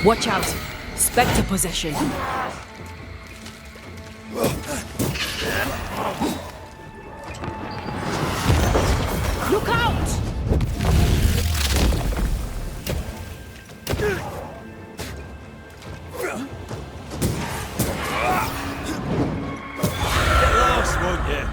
Watch out! Spectre possession. Look out! Get lost, won't you?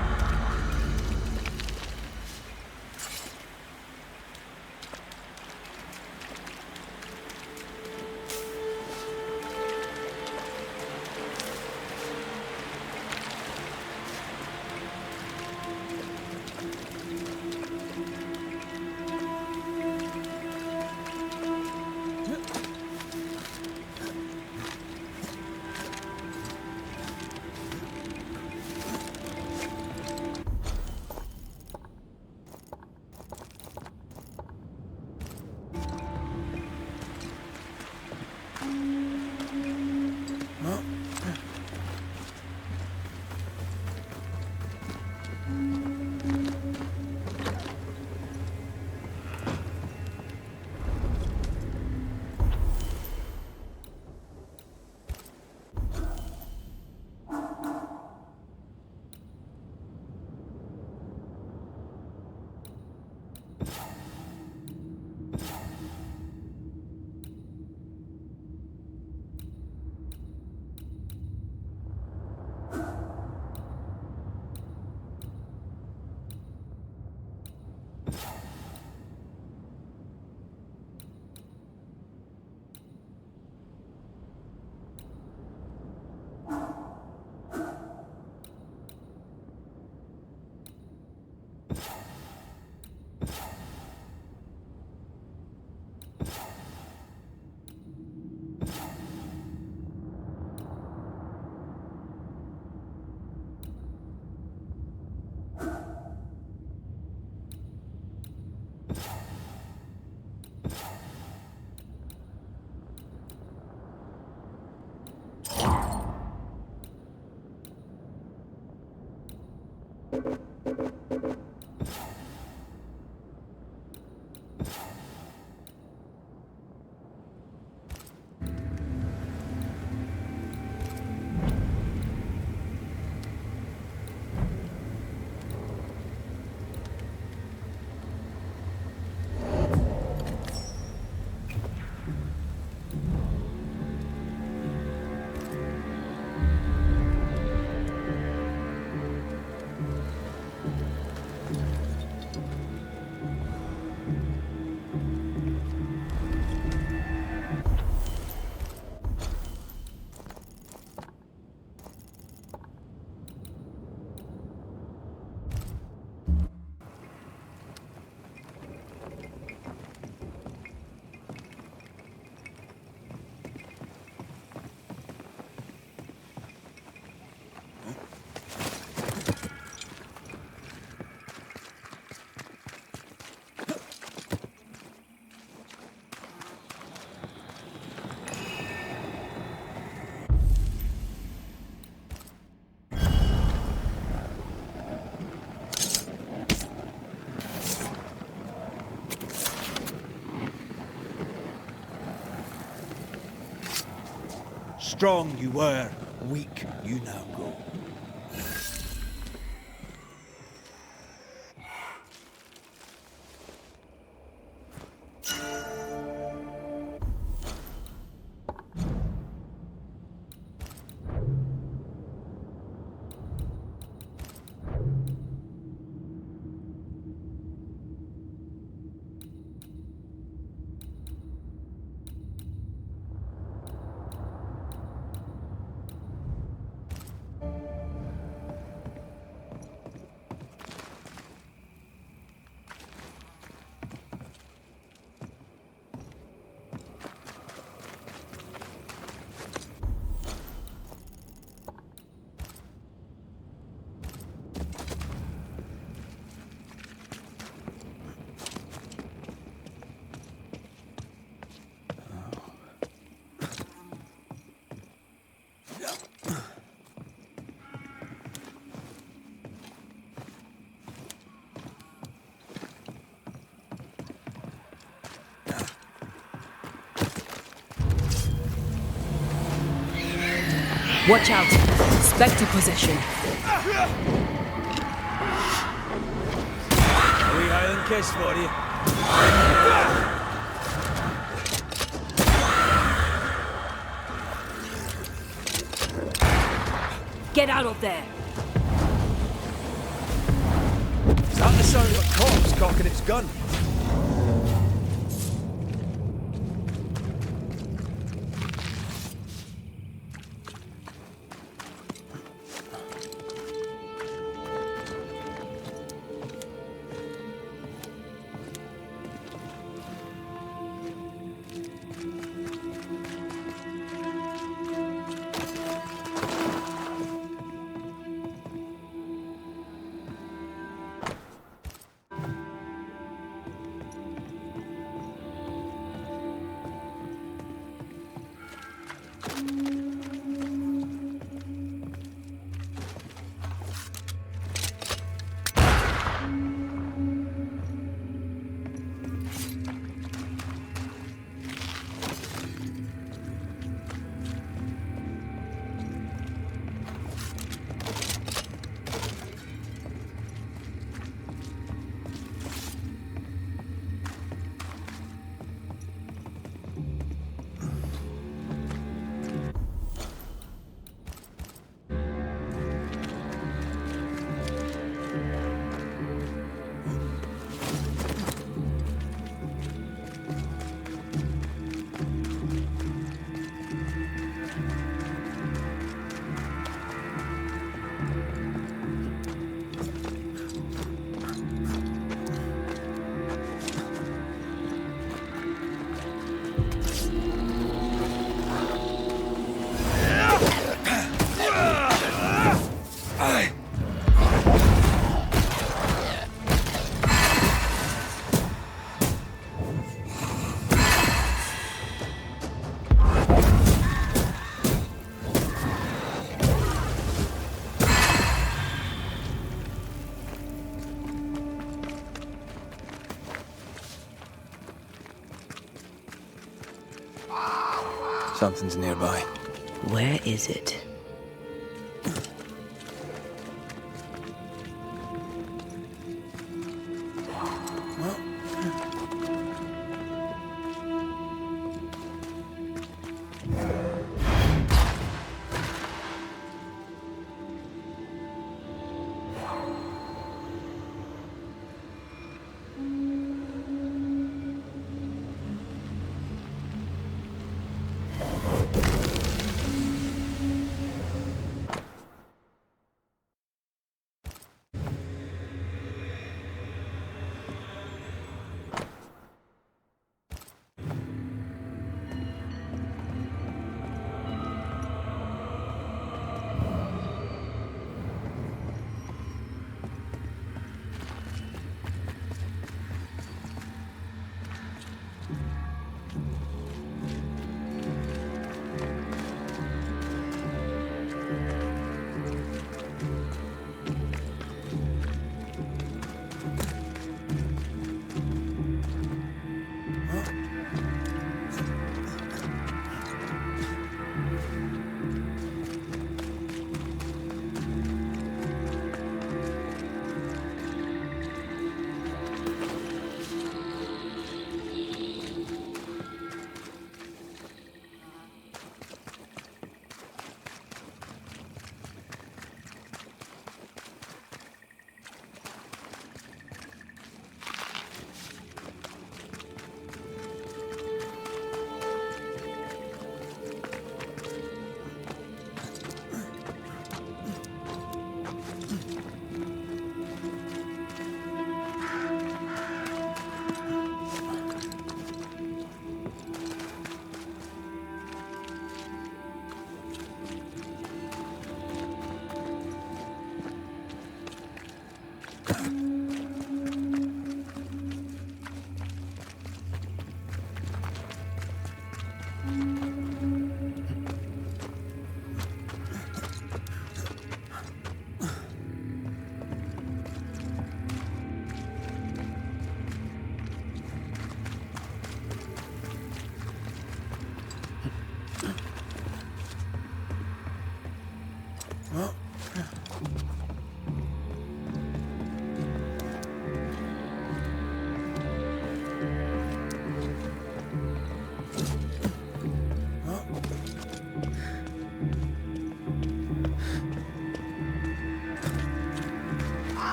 Strong you were, weak you now go. Watch out. Spectre possession. A wee Highland kiss for you. Get out of there. Is that the sound of a corpse cocking its gun? Something's nearby. Where is it?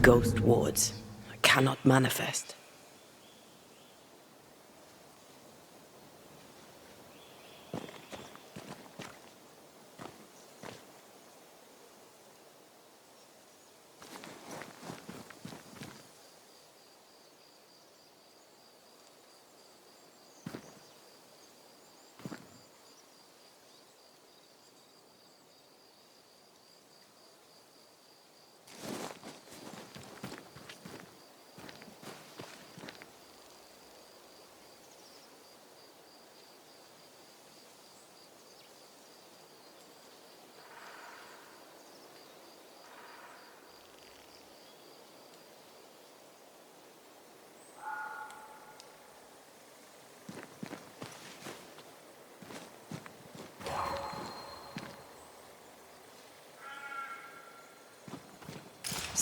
Ghost wards cannot manifest.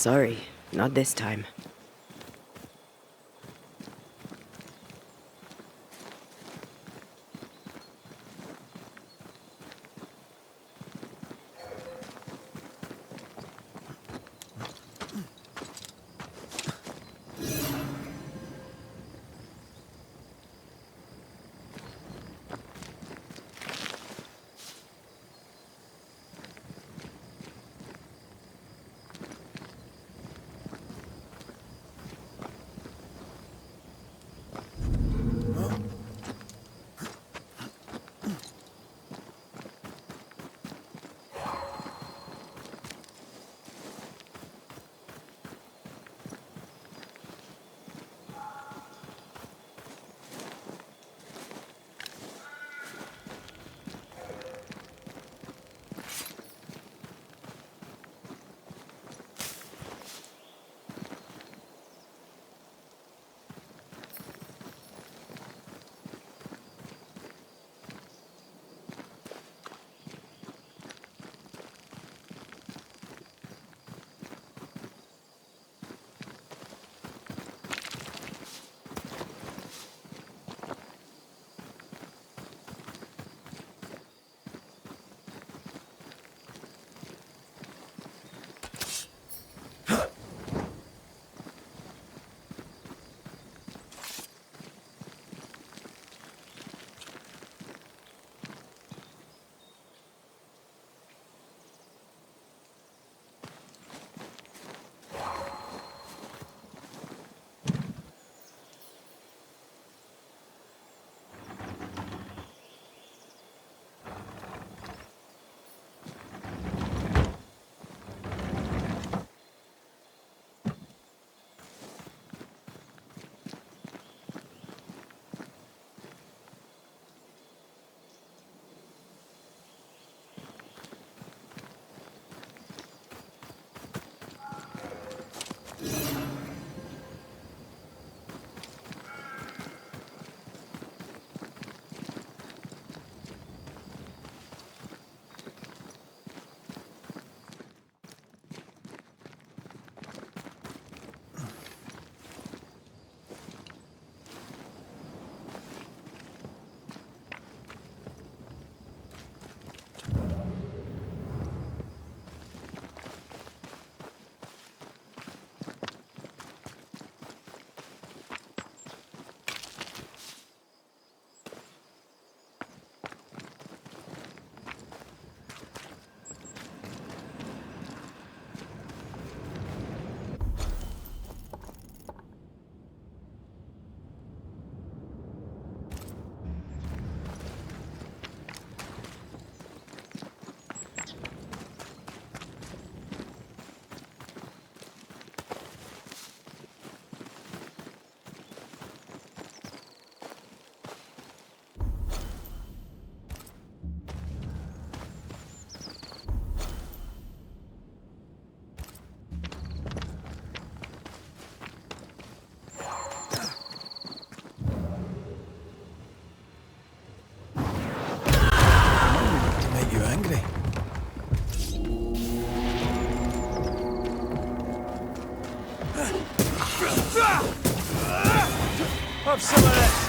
Sorry, not this time. have some of this!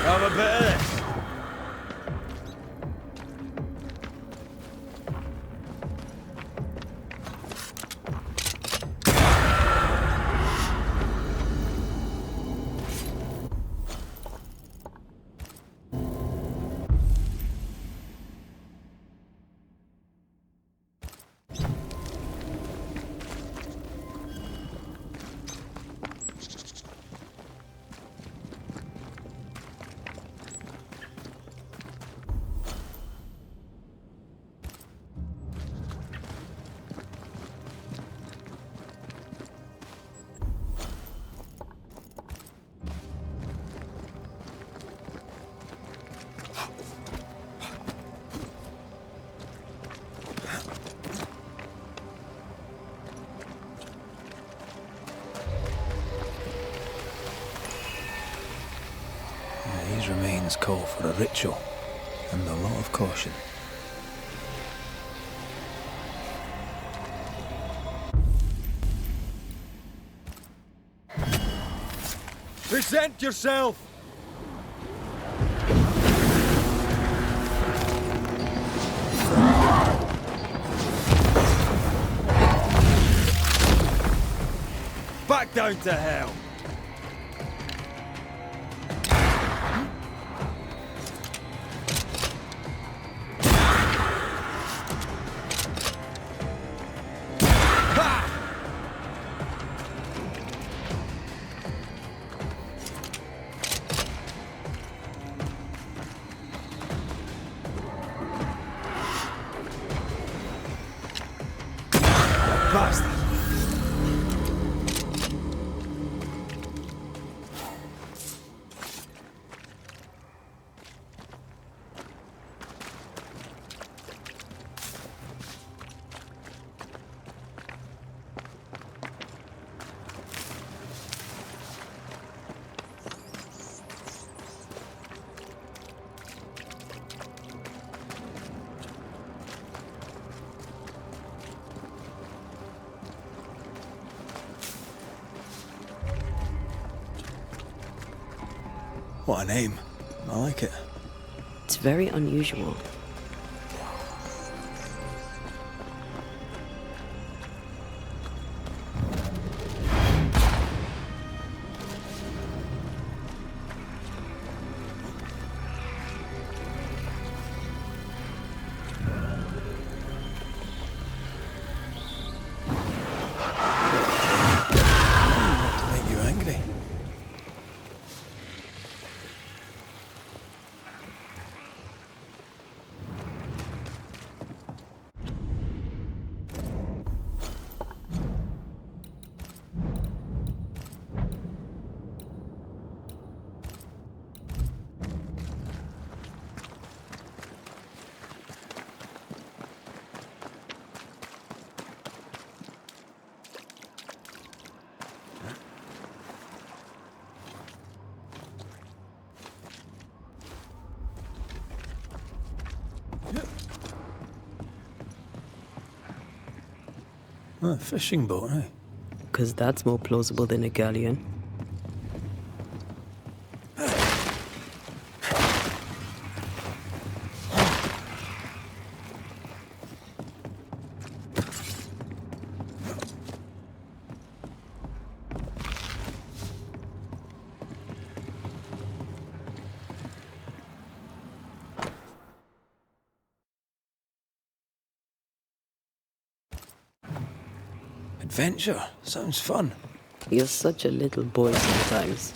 Have a bit of this. These remains call for a ritual and a lot of caution. Present yourself! Back down to hell! Bastard! What a name. I like it. It's very unusual. To make you angry. A fishing boat, eh? Because that's more plausible than a galleon. Adventure. Sounds fun. You're such a little boy sometimes.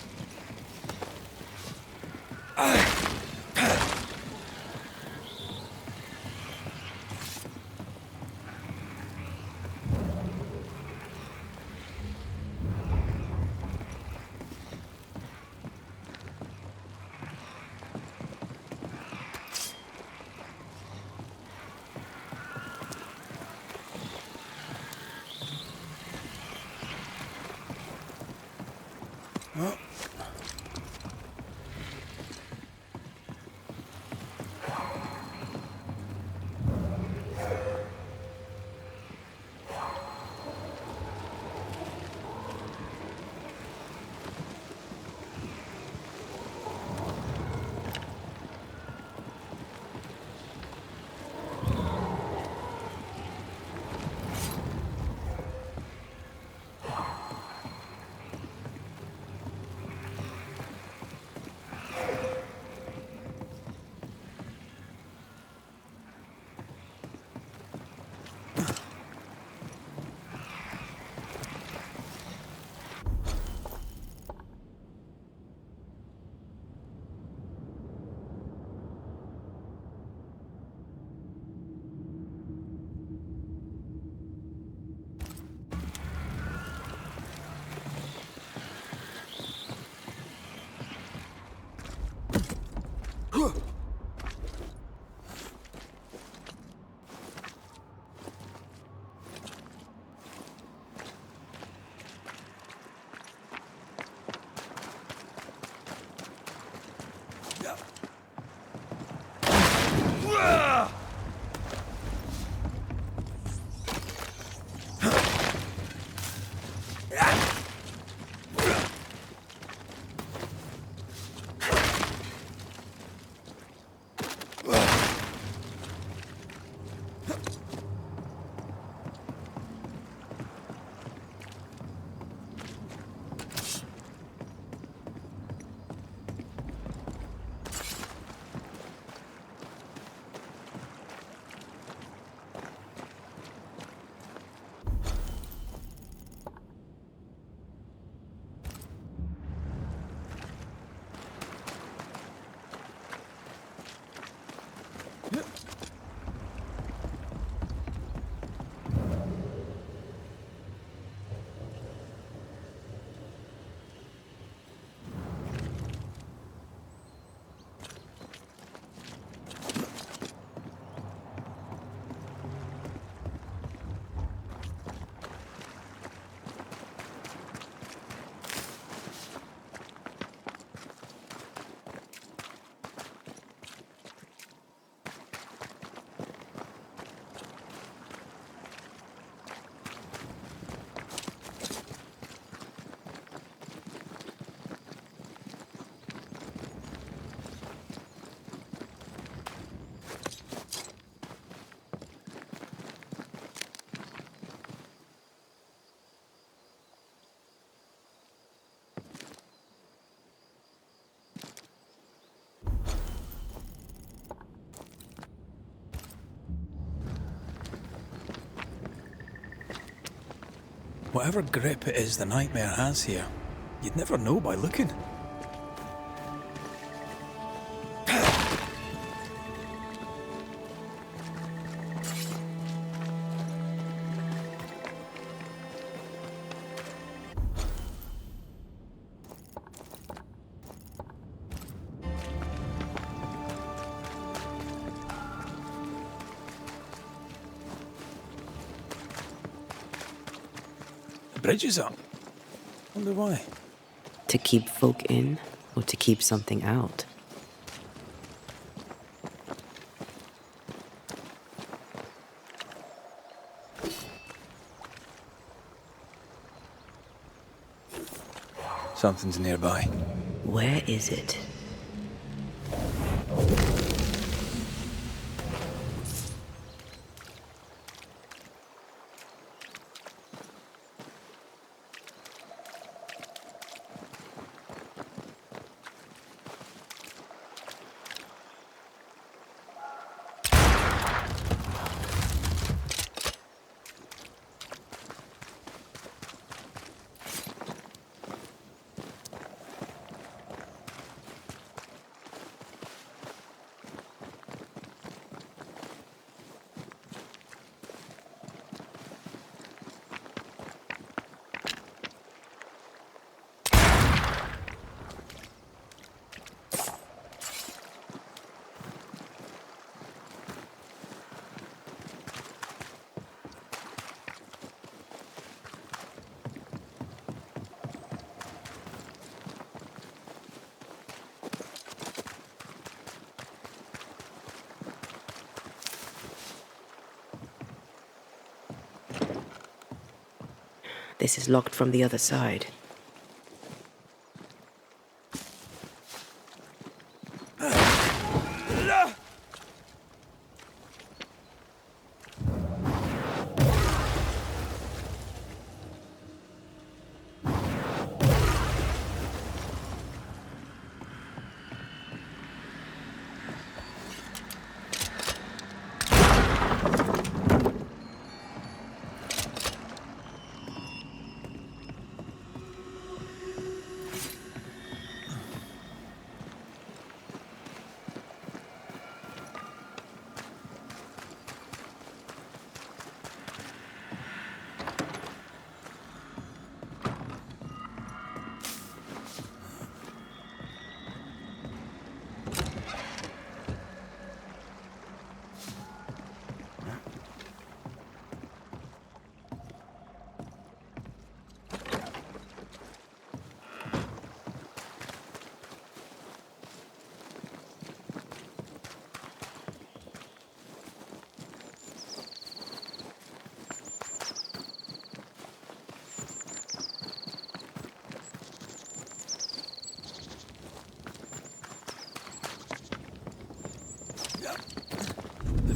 Whatever grip it is the nightmare has here, you'd never know by looking. The bridge is up. Wonder why. To keep folk in, or to keep something out? Something's nearby. Where is it? This is locked from the other side.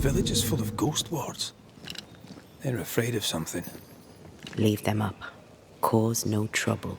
The village is full of ghost wards. They're afraid of something. Leave them up. Cause no trouble.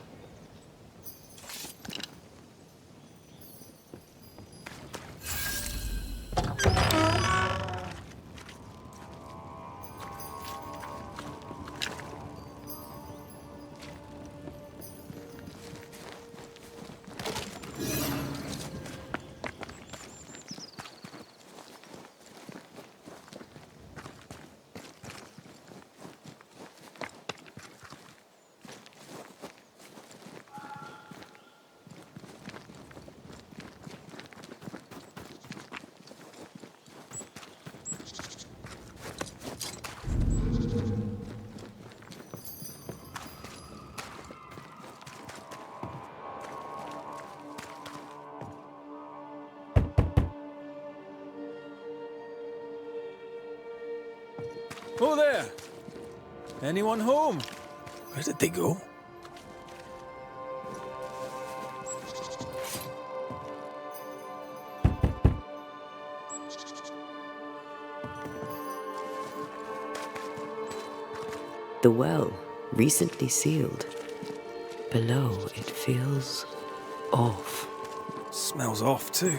Oh there! Anyone home? Where did they go? The well, recently sealed. Below, it feels off. Smells off too.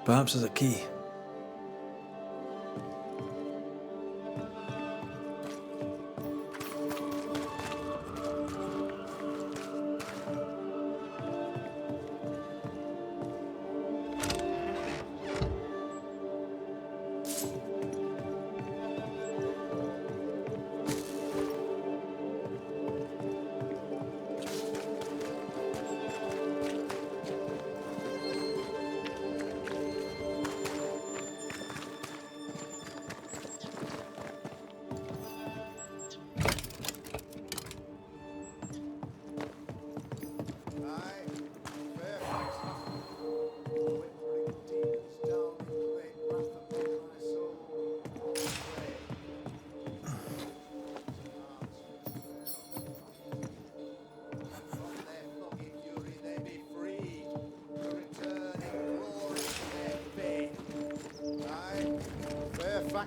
Perhaps there's a key.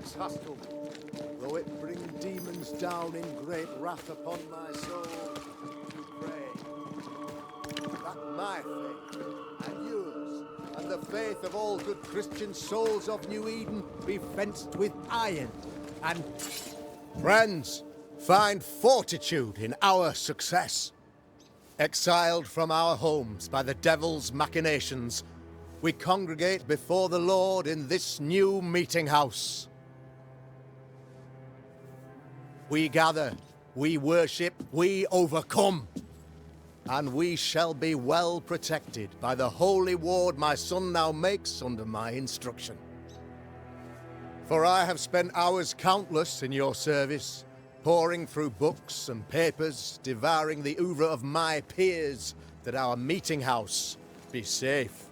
Fairfax Haskell, though it bring demons down in great wrath upon my soul, pray that my faith and yours and the faith of all good Christian souls of New Eden be fenced with iron and... Friends, find fortitude in our success. Exiled from our homes by the devil's machinations, we congregate before the Lord in this new meeting house. We gather, we worship, we overcome. And we shall be well protected by the holy ward my son now makes under my instruction. For I have spent hours countless in your service, poring through books and papers, devouring the oeuvre of my peers, that our meeting house be safe.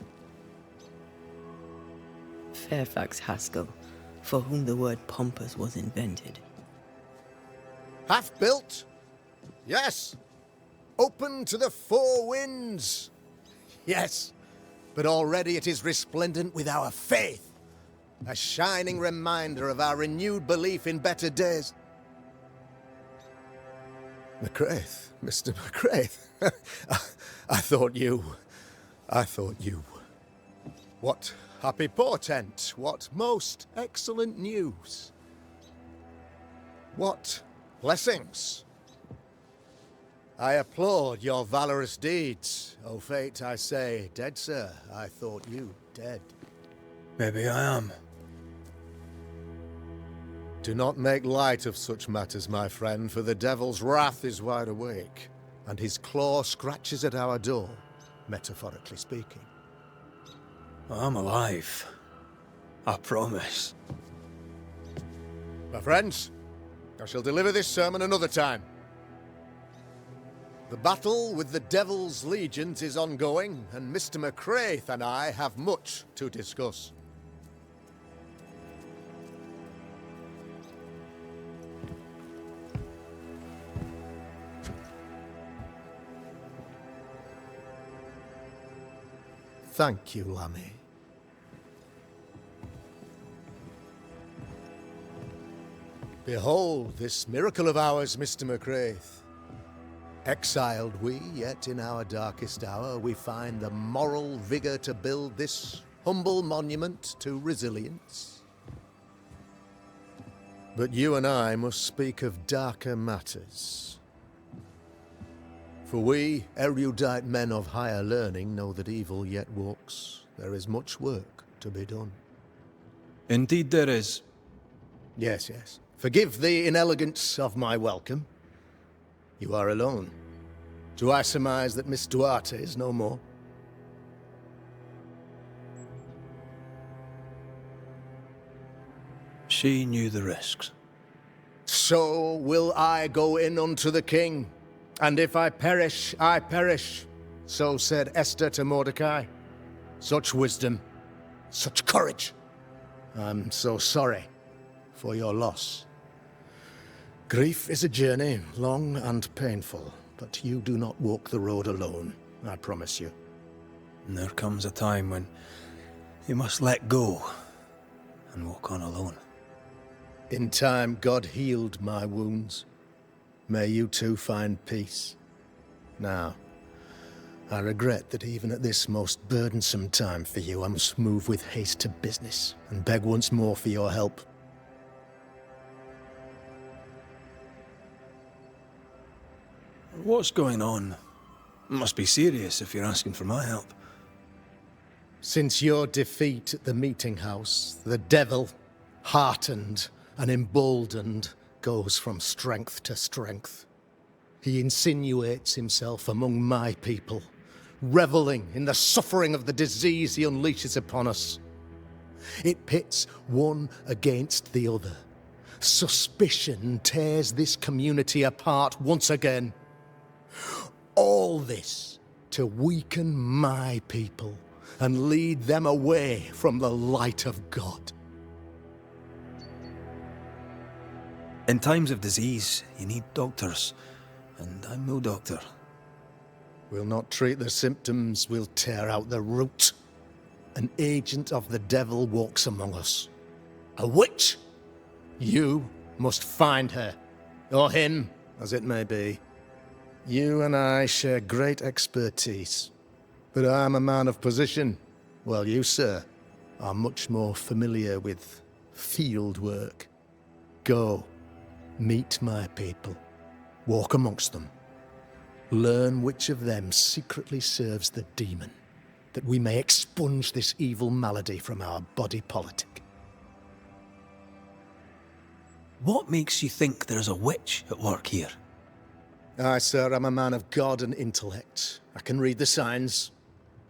Fairfax Haskell, for whom the word pompous was invented. Half built? Yes. Open to the four winds? Yes. But already it is resplendent with our faith, a shining reminder of our renewed belief in better days. McRaith, Mr. McRaith. I thought you. What happy portent, what most excellent news. What blessings. I applaud your valorous deeds. O fate, I say, dead sir, I thought you dead. Maybe I am. Do not make light of such matters, my friend, for the devil's wrath is wide awake, and his claw scratches at our door, metaphorically speaking. I'm alive. I promise. My friends, I shall deliver this sermon another time. The battle with the devil's legions is ongoing, and Mr. McRaith and I have much to discuss. Thank you, Lammy. Behold this miracle of ours, Mr. McRaith. Exiled we, yet in our darkest hour we find the moral vigour to build this humble monument to resilience. But you and I must speak of darker matters. For we, erudite men of higher learning, know that evil yet walks. There is much work to be done. Indeed there is. Yes, yes. Forgive the inelegance of my welcome. You are alone. Do I surmise that Miss Duarte is no more? She knew the risks. So will I go in unto the king. And if I perish, I perish. So said Esther to Mordecai. Such wisdom, such courage. I'm so sorry for your loss. Grief is a journey, long and painful, but you do not walk the road alone, I promise you. And there comes a time when you must let go and walk on alone. In time, God healed my wounds. May you too find peace. Now, I regret that even at this most burdensome time for you, I must move with haste to business and beg once more for your help. What's going on? It must be serious if you're asking for my help. Since your defeat at the meeting house, the devil, heartened and emboldened, goes from strength to strength. He insinuates himself among my people, reveling in the suffering of the disease he unleashes upon us. It pits one against the other. Suspicion tears this community apart once again. All this to weaken my people and lead them away from the light of God. In times of disease, you need doctors, and I'm no doctor. We'll not treat the symptoms, we'll tear out the root. An agent of the devil walks among us. A witch You must find her, or him, as it may be. You and I share great expertise, but I'm a man of position, while you, sir, are much more familiar with field work. Go, meet my people, walk amongst them, learn which of them secretly serves the demon, that we may expunge this evil malady from our body politic. What makes you think there's a witch at work here? Aye, sir, I'm a man of God and intellect. I can read the signs.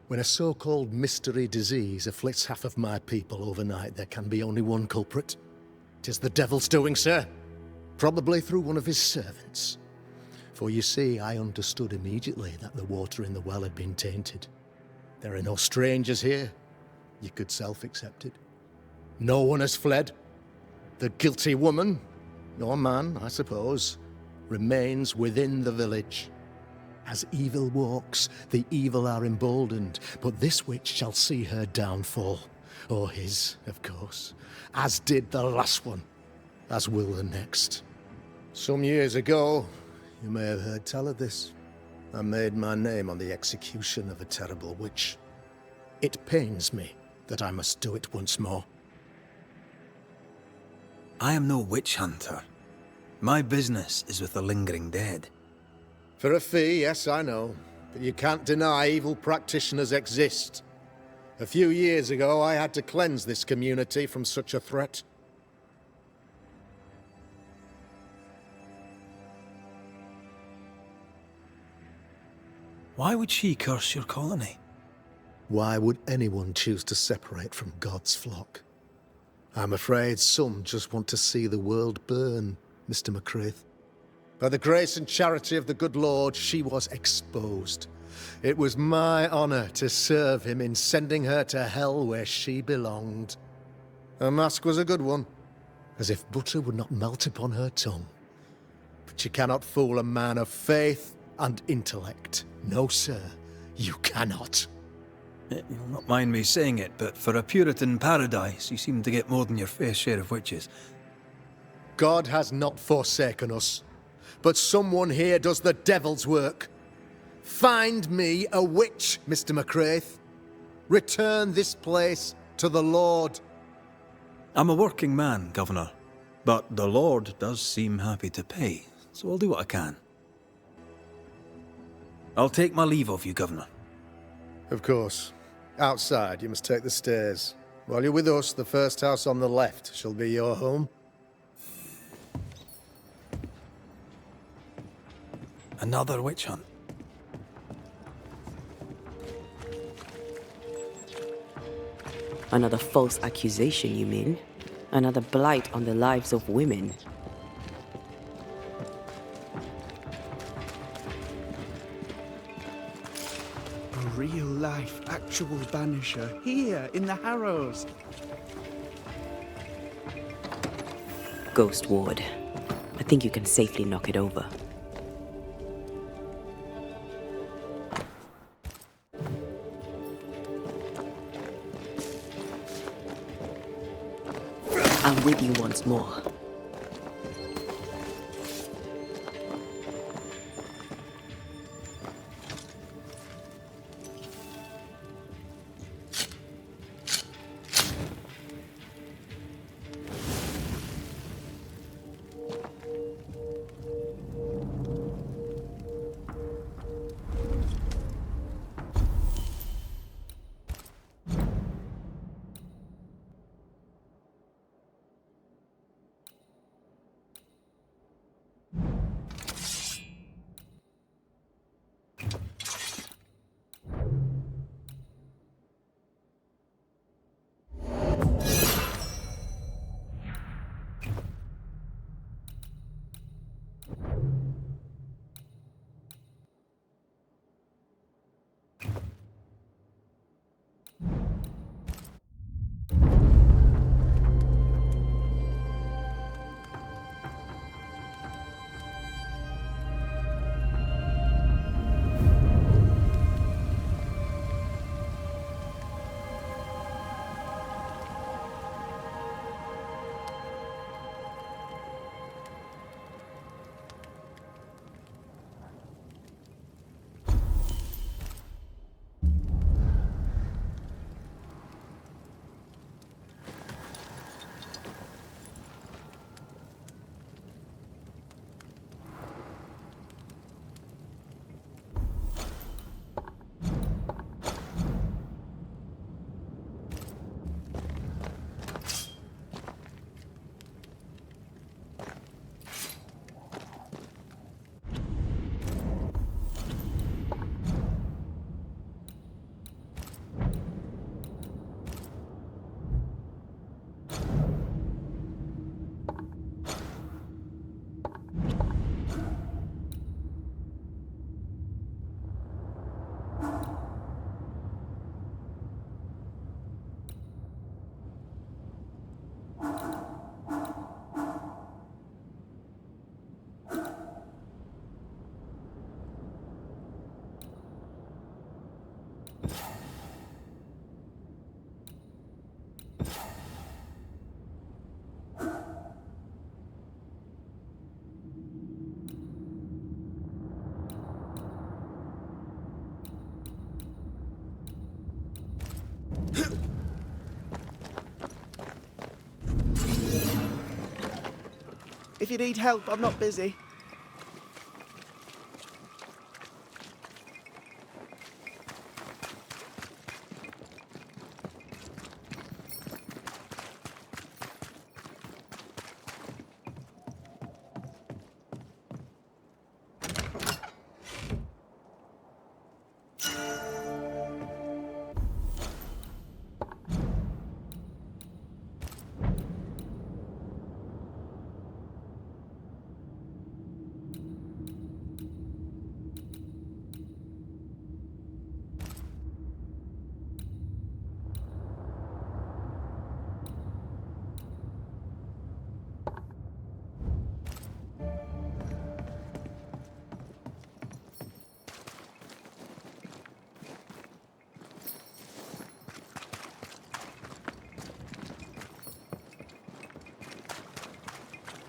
When a so-called mystery disease afflicts half of my people overnight, there can be only one culprit. 'Tis the devil's doing, sir. Probably through one of his servants. For you see, I understood immediately that the water in the well had been tainted. There are no strangers here. You could self-accept it. No one has fled. The guilty woman, or man, I suppose, remains within the village. As evil walks, the evil are emboldened, but this witch shall see her downfall. Or his, of course. As did the last one. As will the next. Some years ago, you may have heard tell of this. I made my name on the execution of a terrible witch. It pains me that I must do it once more. I am no witch hunter. My business is with the lingering dead. For a fee, yes, I know. But you can't deny evil practitioners exist. A few years ago, I had to cleanse this community from such a threat. Why would she curse your colony? Why would anyone choose to separate from God's flock? I'm afraid some just want to see the world burn, Mr. McCraith. By the grace and charity of the good Lord, she was exposed. It was my honor to serve him in sending her to hell where she belonged. Her mask was a good one, as if butter would not melt upon her tongue. But you cannot fool a man of faith and intellect. No, sir, you cannot. You'll not mind me saying it, but for a Puritan paradise, you seem to get more than your fair share of witches. God has not forsaken us, but someone here does the devil's work. Find me a witch, Mr. McCraith. Return this place to the Lord. I'm a working man, Governor, but the Lord does seem happy to pay, so I'll do what I can. I'll take my leave of you, Governor. Of course. Outside, you must take the stairs. While you're with us, the first house on the left shall be your home. Another witch hunt. Another false accusation, you mean? Another blight on the lives of women. A real-life, actual Banisher here in the Harrows. Ghost Ward. I think you can safely knock it over. I'm with you once more. If you need help, I'm not busy.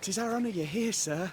Tis our honour you're here, sir.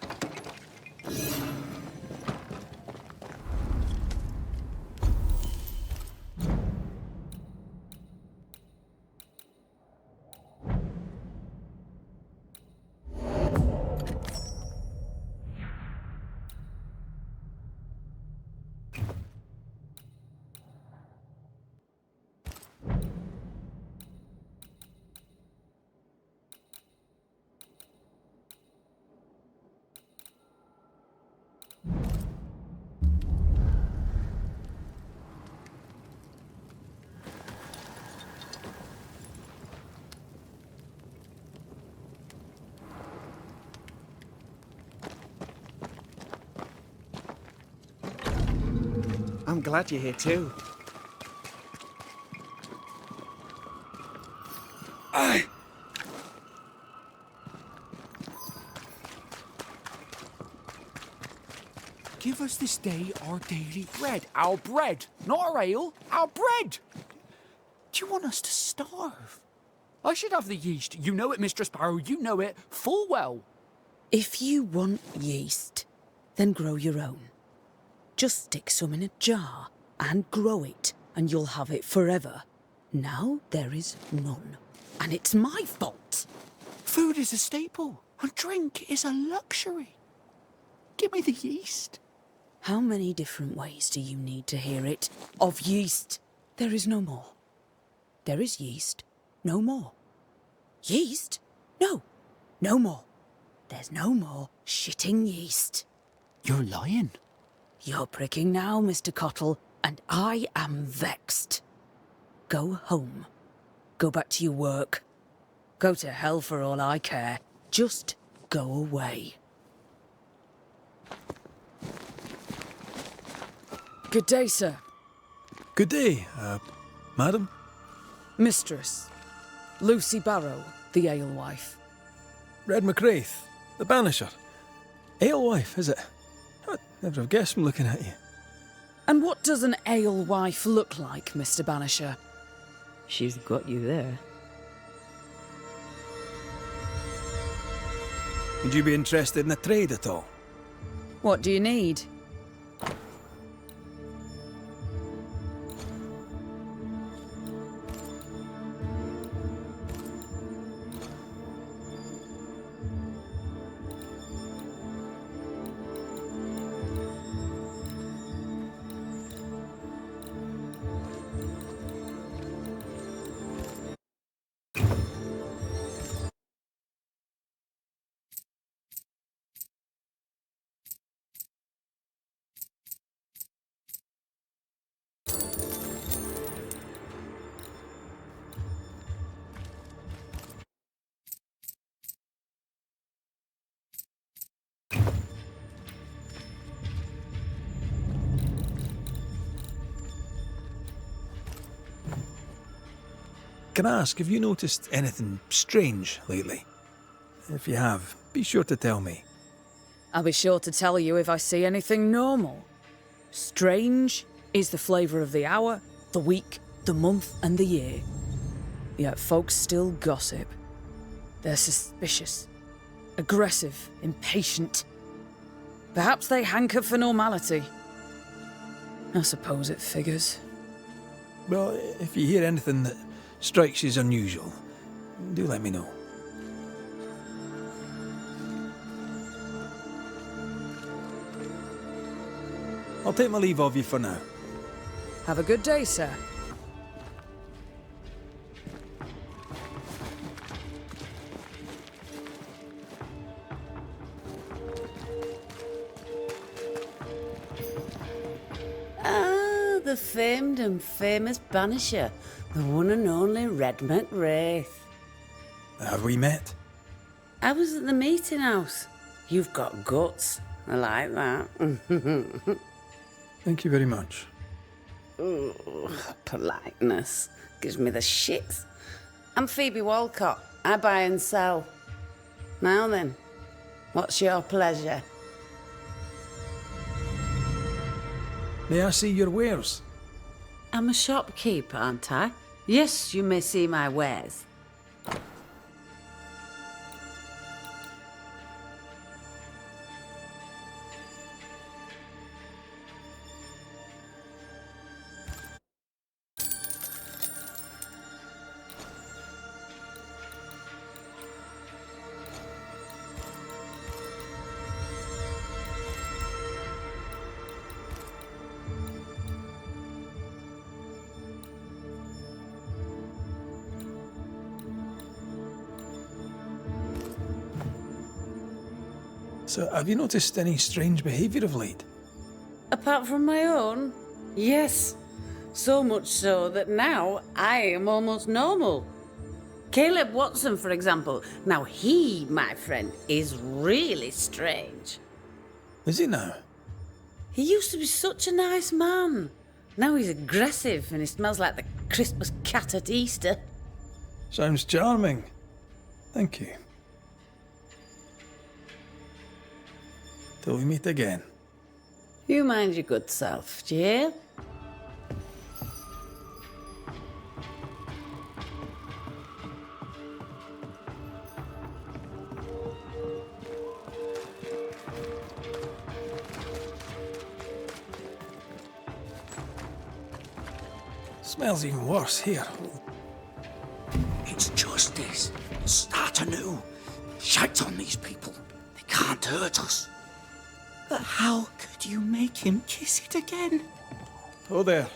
I'm glad you're here too. Give us this day our daily bread. Our bread, not our ale, our bread. Do you want us to starve? I should have the yeast. You know it, Mistress Sparrow, you know it full well. If you want yeast, then grow your own. Just stick some in a jar and grow it, and you'll have it forever. Now there is none, and it's my fault. Food is a staple, and drink is a luxury. Give me the yeast. How many different ways do you need to hear it? Of yeast, there is no more. There is yeast, no more. Yeast? No, no more. There's no more shitting yeast. You're lying. You're pricking now, Mr. Cottle, and I am vexed. Go home. Go back to your work. Go to hell for all I care. Just go away. Good day, sir. Good day, madam. Mistress. Lucy Barrow, the alewife. Red McRaith, the Banisher. Alewife, is it? I'd never have guessed from looking at you. And what does an alewife look like, Mr. Banisher? She's got you there. Would you be interested in a trade at all? What do you need? Can I ask, have you noticed anything strange lately? If you have, be sure to tell me. I'll be sure to tell you if I see anything normal. Strange is the flavour of the hour, the week, the month and the year. Yet folks still gossip. They're suspicious, aggressive, impatient. Perhaps they hanker for normality. I suppose it figures. Well, if you hear anything that strikes you as unusual, do let me know. I'll take my leave of you for now. Have a good day, sir. Ah, the famed and famous Banisher, the one and only Red Raith. Have we met? I was at the meeting house. You've got guts. I like that. Thank you very much. Ooh, politeness gives me the shits. I'm Phoebe Walcott. I buy and sell. Now then, what's your pleasure? May I see your wares? I'm a shopkeeper, aren't I? Yes, you may see my wares. So, have you noticed any strange behaviour of late? Apart from my own? Yes. So much so that now I am almost normal. Caleb Watson, for example. Now he, my friend, is really strange. Is he now? He used to be such a nice man. Now he's aggressive and he smells like the Christmas cat at Easter. Sounds charming. Thank you. Till we meet again. You mind your good self, do you hear? Smells even worse here. It's justice. Start anew. Shite on these people. They can't hurt us. But how could you make him kiss it again? Oh there.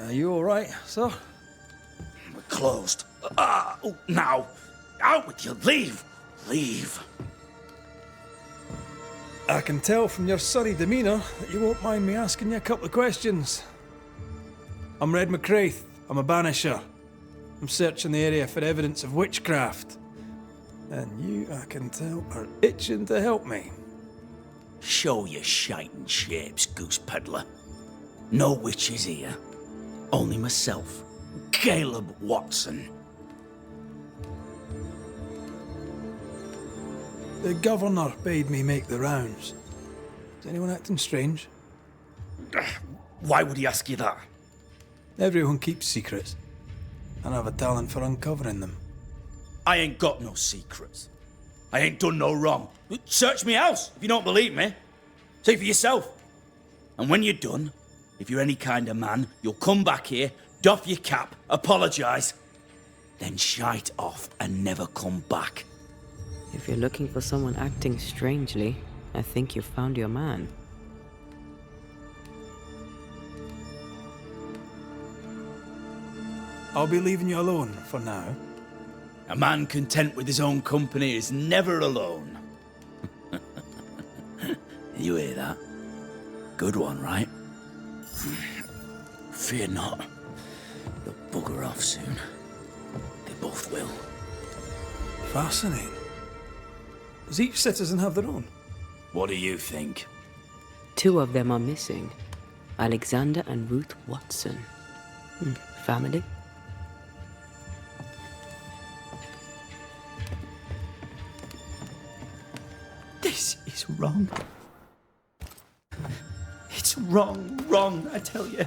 Are you all right, sir? We're closed. Now. Out with you. Leave. Leave. I can tell from your surly demeanour that you won't mind me asking you a couple of questions. I'm Red Raith. I'm a banisher. I'm searching the area for evidence of witchcraft. And you, I can tell, are itching to help me. Show your shiting shapes, goose peddler. No witches here. Only myself, Caleb Watson. The governor bade me make the rounds. Is anyone acting strange? Why would he ask you that? Everyone keeps secrets, and I have a talent for uncovering them. I ain't got no secrets. I ain't done no wrong. Search me house if you don't believe me. See for yourself. And when you're done, if you're any kind of man, you'll come back here, doff your cap, apologise, then shite off and never come back. If you're looking for someone acting strangely, I think you've found your man. I'll be leaving you alone for now. A man content with his own company is never alone. You hear that? Good one, right? Fear not. They'll bugger off soon. They both will. Fascinating. Does each citizen have their own? What do you think? 2 of them are missing. Alexander and Ruth Watson. Family? is wrong. It's wrong, I tell you.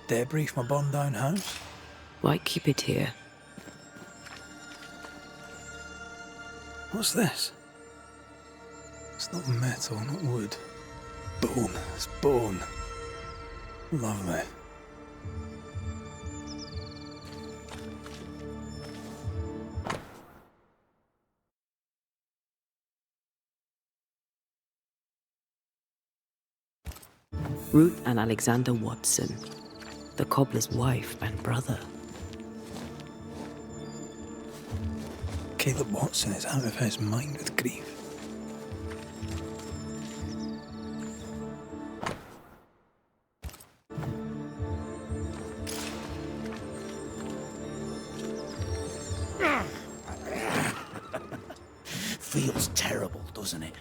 Debris from a burned down house? Why keep it here? What's this? It's not metal, not wood. Bone. It's bone. Lovely. Ruth and Alexander Watson, the cobbler's wife and brother. Caleb Watson is out of his mind with grief. Feels terrible, doesn't it?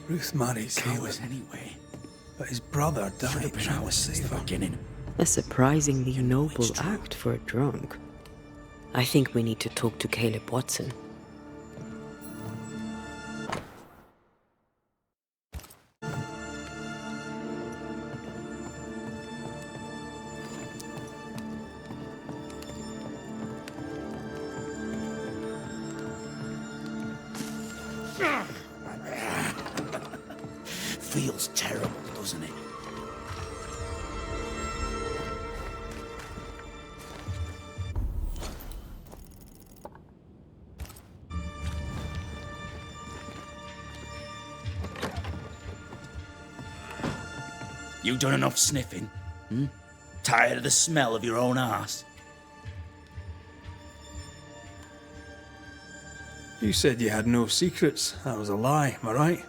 Ruth married Caleb, Anyway. but his brother died trying to save her. Beginning. A surprisingly noble it's true. act for a drunk. I think we need to talk to Caleb Watson. Feels terrible, doesn't it? You done enough sniffing? Tired of the smell of your own arse? You said you had no secrets. That was a lie, am I right?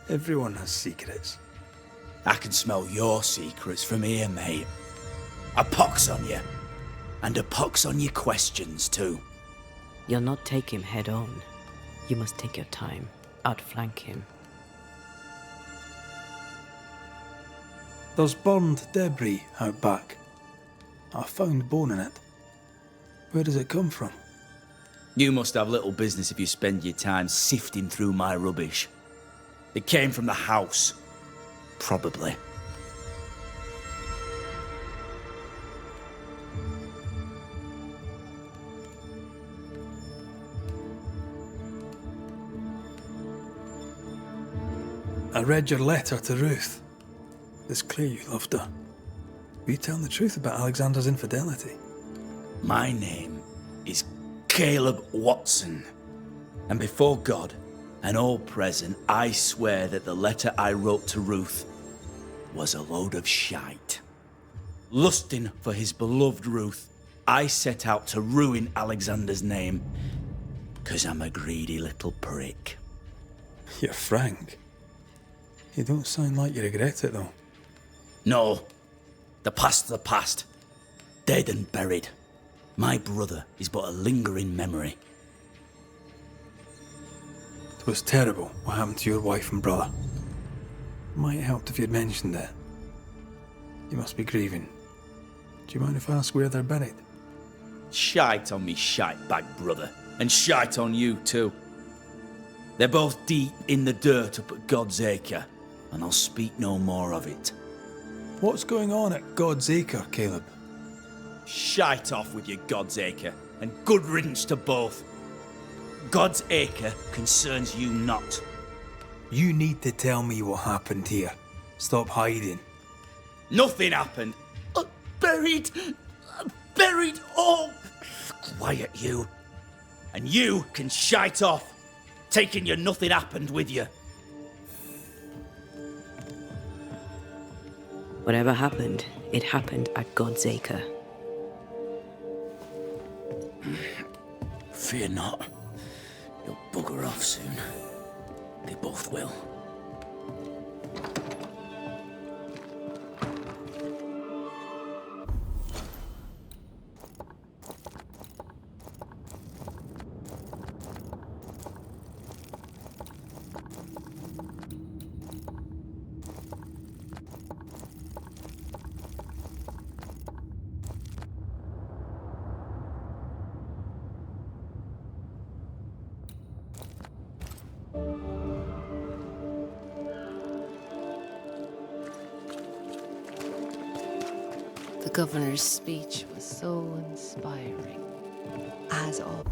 Everyone has secrets. I can smell your secrets from here, mate. A pox on you. And a pox on your questions, too. You'll not take him head on. You must take your time, outflank him. There's burned debris out back. I found bone in it. Where does it come from? You must have little business if you spend your time sifting through my rubbish. It came from the house. Probably. I read your letter to Ruth. It's clear you loved her. Were you telling the truth about Alexander's infidelity? My name is Caleb Watson. And before God and all present, I swear that the letter I wrote to Ruth was a load of shite. Lusting for his beloved Ruth, I set out to ruin Alexander's name, 'cause I'm a greedy little prick. You're frank. You don't sound like you regret it, though. No, the past's the past. Dead and buried. My brother is but a lingering memory. It was terrible what happened to your wife and brother. Might have helped if you'd mentioned it. You must be grieving. Do you mind if I ask where they're buried? Shite on me shite bag brother, and shite on you too. They're both deep in the dirt up at God's Acre, and I'll speak no more of it. What's going on at God's Acre, Caleb? Shite off with your God's Acre, and good riddance to both. God's Acre concerns you not. You need to tell me what happened here. Stop hiding. Nothing happened. Buried all. quiet, you. And you can shite off, taking your nothing happened with you. Whatever happened, it happened at God's Acre. Fear not. You'll bugger off soon. They both will. The governor's speech was so inspiring, as always.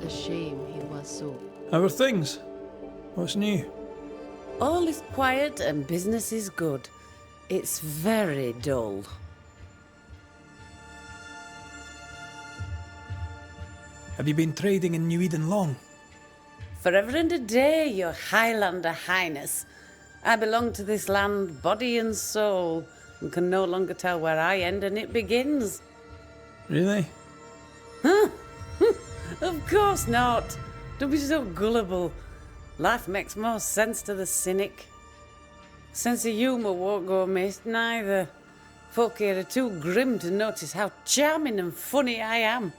A shame he was so... How are things? What's new? All is quiet and business is good. It's very dull. Have you been trading in New Eden long? Forever and a day, your Highlander Highness. I belong to this land, body and soul, and can no longer tell where I end and it begins. Really? Huh? Of course not. Don't be so gullible. Life makes more sense to the cynic. Sense of humour won't go amiss, neither. Folk here are too grim to notice how charming and funny I am.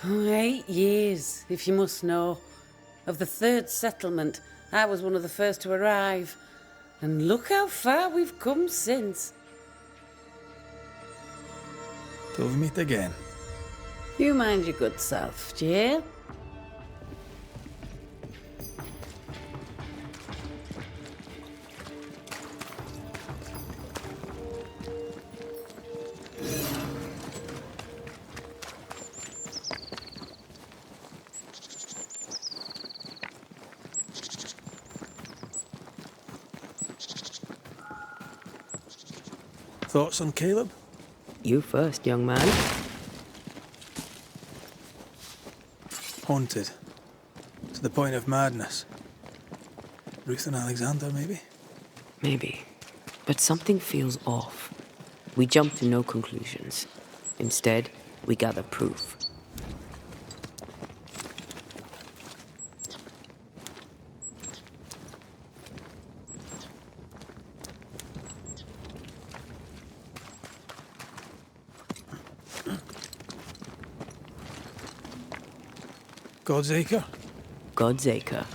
8 years, if you must know. Of the third settlement, I was one of the first to arrive. And look how far we've come since. Till we meet again. You mind your good self, Jill. Thoughts on Caleb? You first, young man. Haunted. To the point of madness. Ruth and Alexander, maybe? Maybe. But something feels off. We jump to no conclusions. Instead, we gather proof. God's Acre? God's Acre.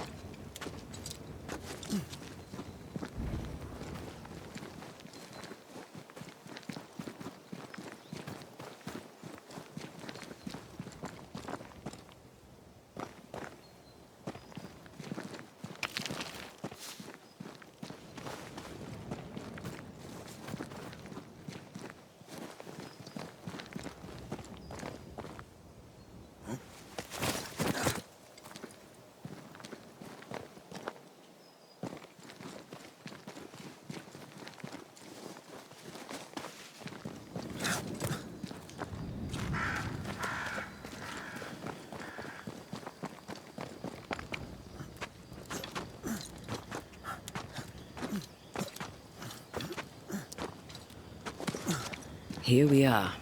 Here we are.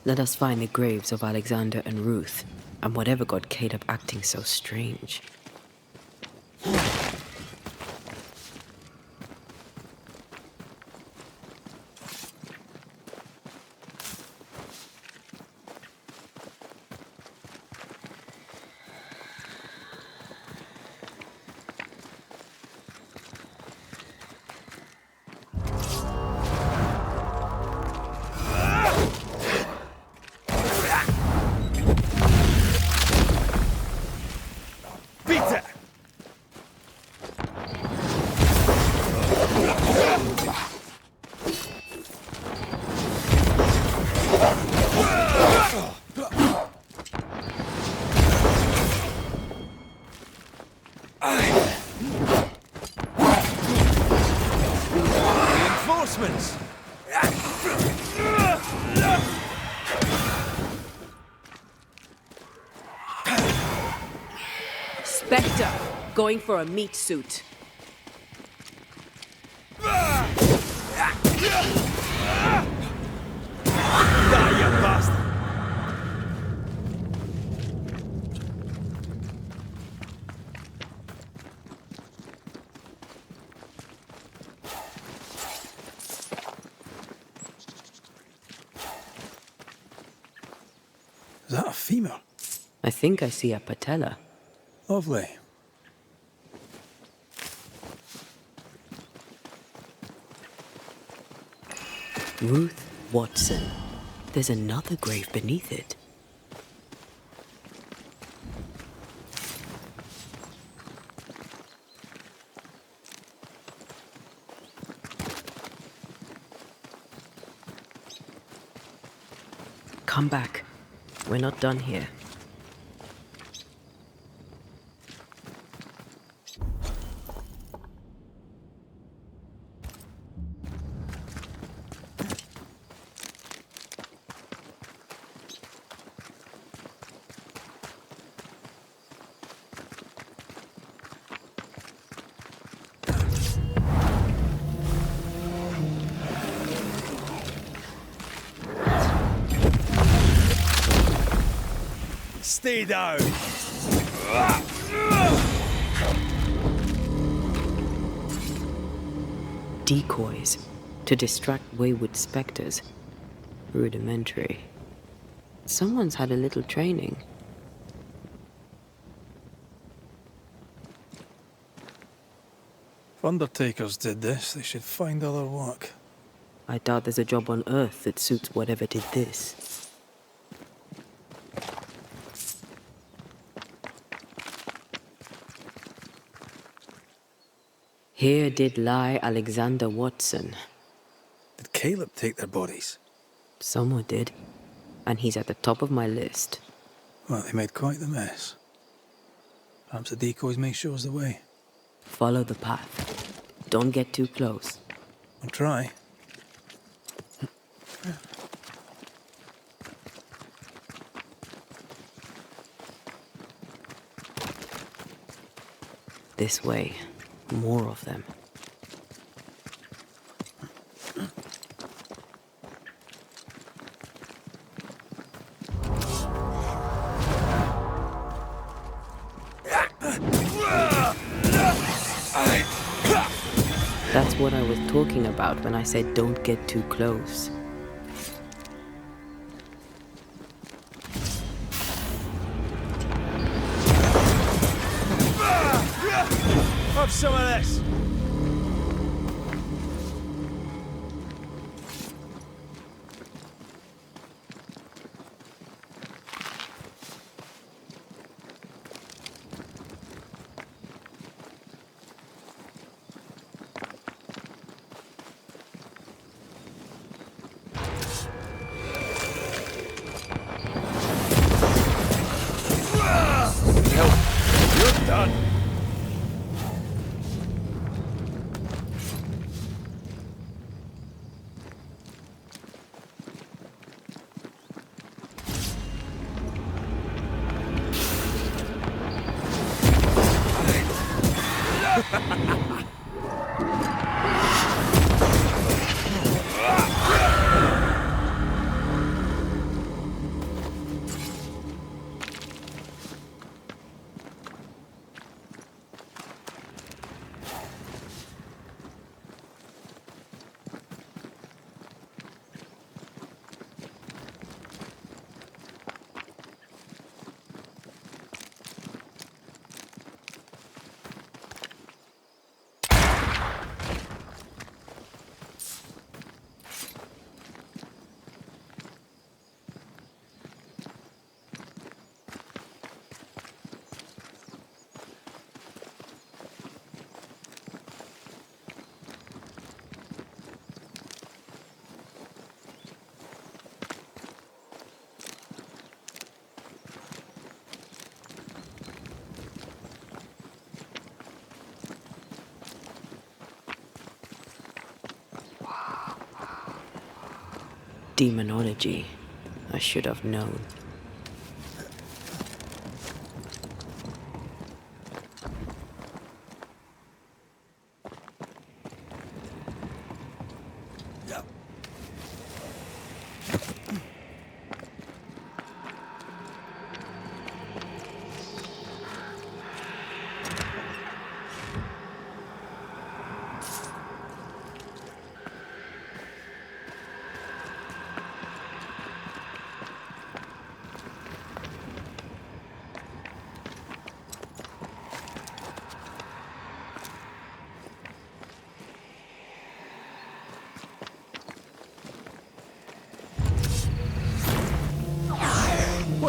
Let us find the graves of Alexander and Ruth, and whatever got Caleb acting so strange. Reinforcements! Spectre, going for a meat suit. Die, you bastard! Is that a femur? I think I see a patella. Lovely. Ruth Watson. There's another grave beneath it. Come back. We're not done here. Stay down! Decoys to distract wayward spectres. Rudimentary. Someone's had a little training. If undertakers did this, they should find other work. I doubt there's a job on Earth that suits whatever did this. Here did lie Alexander Watson. Did Caleb take their bodies? Someone did, and he's at the top of my list. Well, they made quite the mess. Perhaps the decoys may show us the way. Follow the path. Don't get too close. I'll try. This way. More of them. That's what I was talking about when I said don't get too close. Have some of this! You're done! Demonology. I should have known.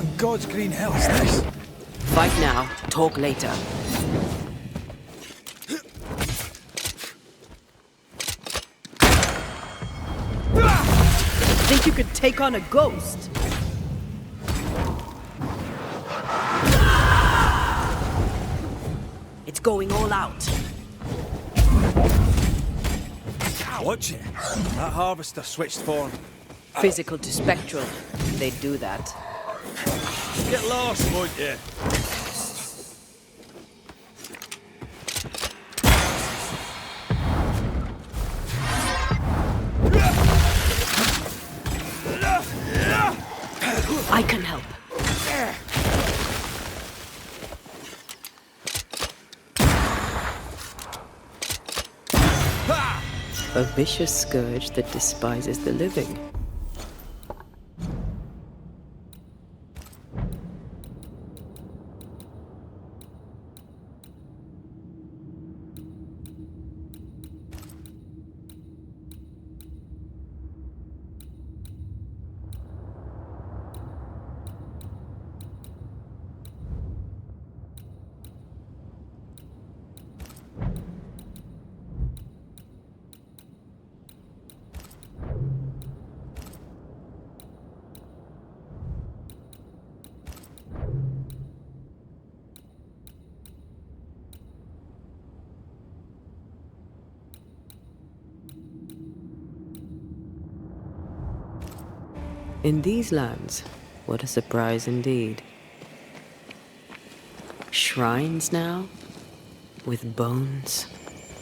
on God's green hell is this? Fight now, talk later. Think you could take on a ghost? It's going all out. Watch it. That harvester switched form. Physical to spectral. They do that. Get lost, won't you? I can help. A vicious scourge that despises the living. In these lands, what a surprise indeed. Shrines now, with bones.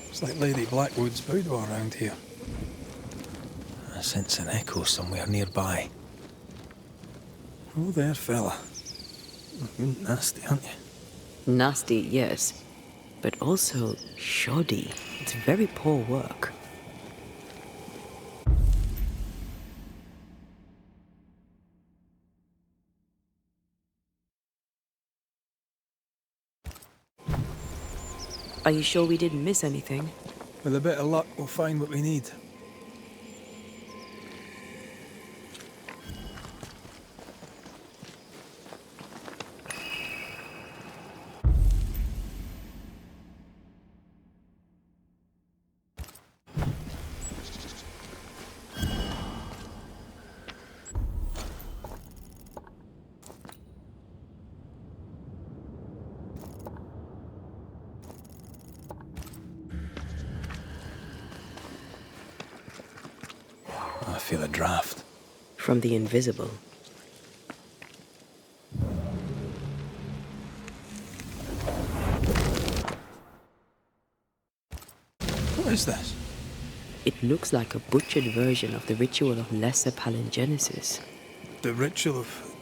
It's like Lady Blackwood's boudoir around here. I sense an echo somewhere nearby. Oh there, fella. You're nasty, aren't you? Nasty, yes, but also shoddy. It's very poor work. Are you sure we didn't miss anything? With a bit of luck, we'll find what we need. I feel a draft. From the invisible. What is this? It looks like a butchered version of the ritual of Lesser Palingenesis. The ritual of...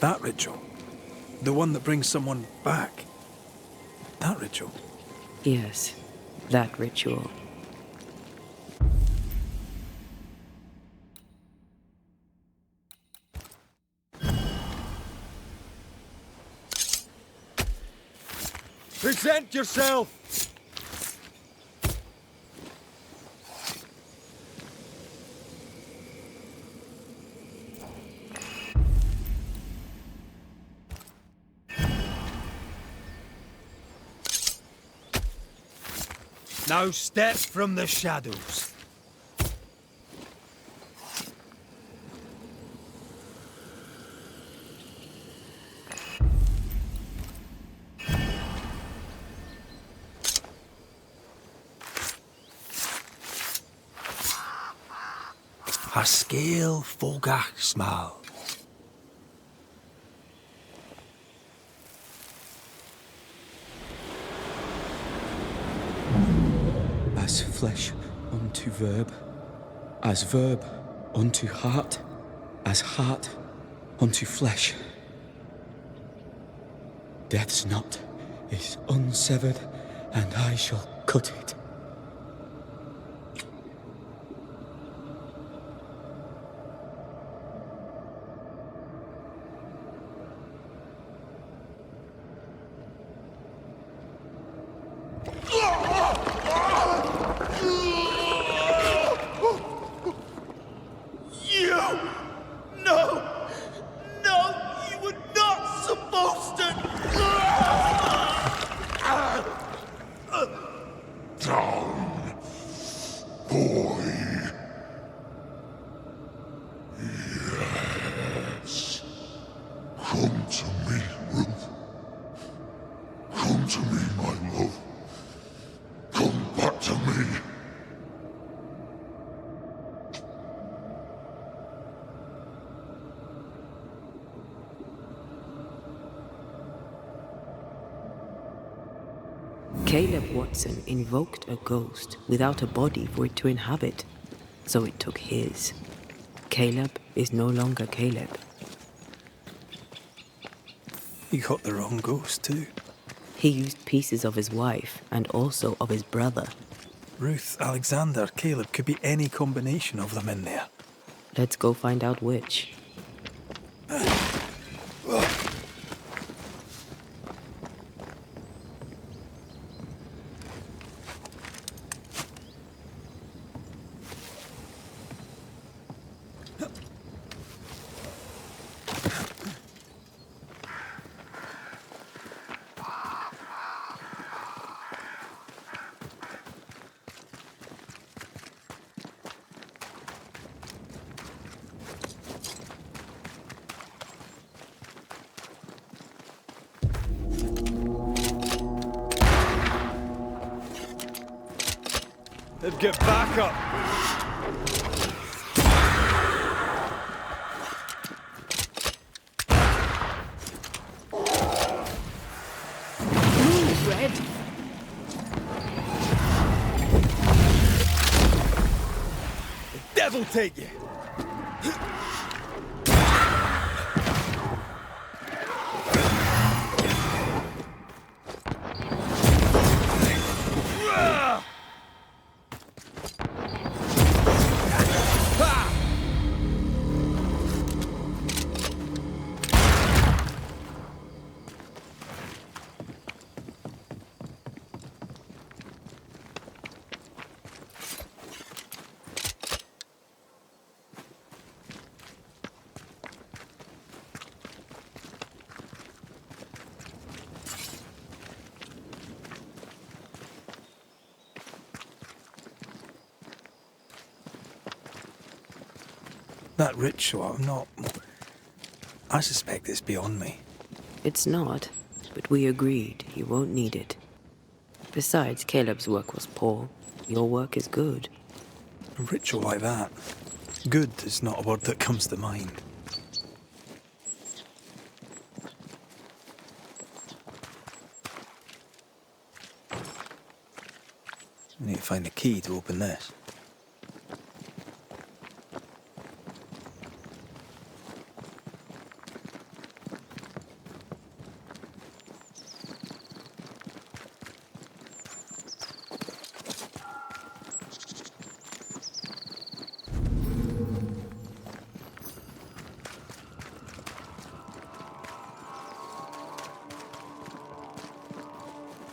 that ritual? The one that brings someone back? That ritual? Yes, that ritual. Present yourself! Now step from the shadows. A scale fogach small. As flesh unto verb, as verb unto heart, as heart unto flesh. Death's knot is unsevered, and I shall cut it. You! No! No, you would not! Caleb Watson invoked a ghost without a body for it to inhabit, so it took his. Caleb is no longer Caleb. He got the wrong ghost too. He used pieces of his wife and also of his brother. Ruth, Alexander, Caleb, could be any combination of them in there. Let's go find out which. Let's get back up. Move, Red. The devil take you. That ritual, I suspect it's beyond me. It's not, but we agreed you won't need it. Besides, Caleb's work was poor. Your work is good. A ritual like that. Good is not a word that comes to mind. I need to find the key to open this.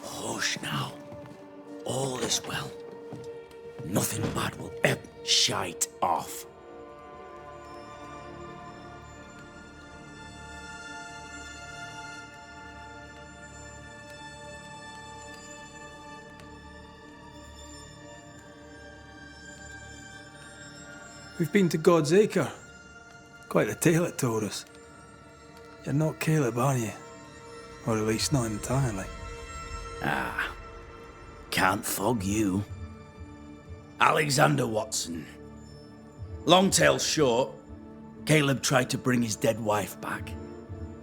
Hush now. All is well. Nothing bad will ever shite off. We've been to God's Acre. Quite a tale it told us. You're not Caleb, are you? Or at least not entirely. Ah, can't fog you. Alexander Watson. Long tale short, Caleb tried to bring his dead wife back.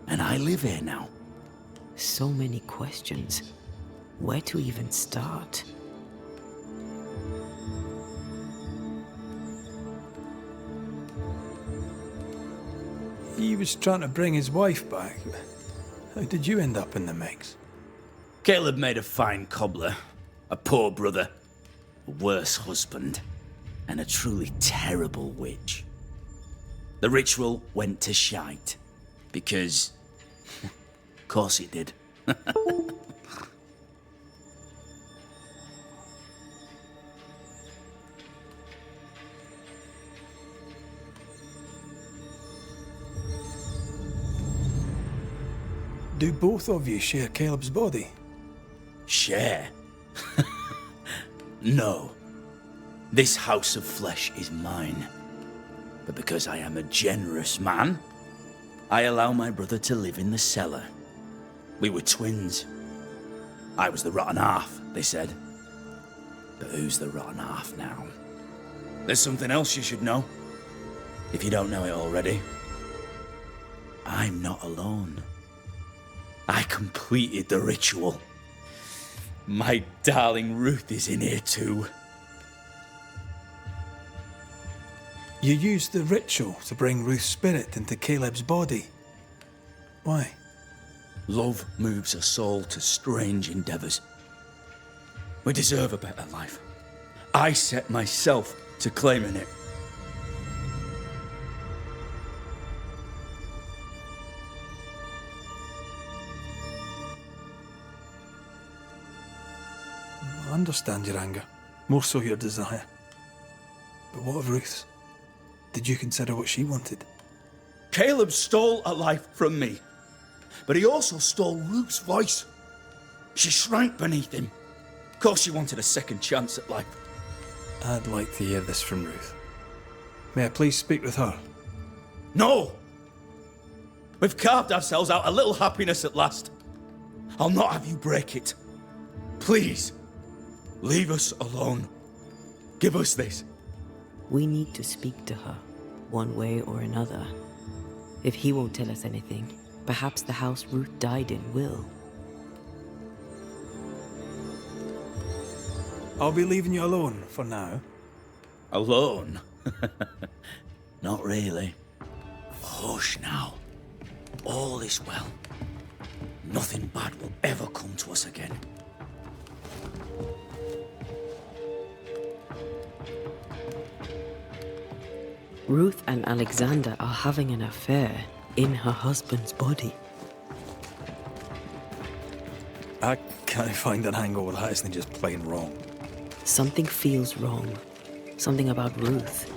And I live here now. So many questions. Where to even start? He was trying to bring his wife back. How did you end up in the mix? Caleb made a fine cobbler, a poor brother, a worse husband, and a truly terrible witch. The ritual went to shite, because... of course it did. Do both of you share Caleb's body? Share? No. This house of flesh is mine. But because I am a generous man, I allow my brother to live in the cellar. We were twins. I was the rotten half, they said. But who's the rotten half now? There's something else you should know. If you don't know it already. I'm not alone. I completed the ritual. My darling Ruth is in here too. You used the ritual to bring Ruth's spirit into Caleb's body. Why? Love moves a soul to strange endeavours. We deserve a better life. I set myself to claiming it. I understand your anger, more so your desire. But what of Ruth's? Did you consider what she wanted? Caleb stole a life from me, but he also stole Ruth's voice. She shrank beneath him. Of course she wanted a second chance at life. I'd like to hear this from Ruth. May I please speak with her? No! We've carved ourselves out a little happiness at last. I'll not have you break it. Please, leave us alone. Give us this. We need to speak to her, one way or another. If he won't tell us anything, perhaps the house Ruth died in will. I'll be leaving you alone for now. Alone? Not really. Hush now. All is well. Nothing bad will ever come to us again. Ruth and Alexander are having an affair in her husband's body. I can't find an angle where that isn't just plain wrong. Something feels wrong. Something about Ruth.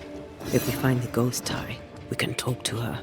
If we find the ghost tie, we can talk to her.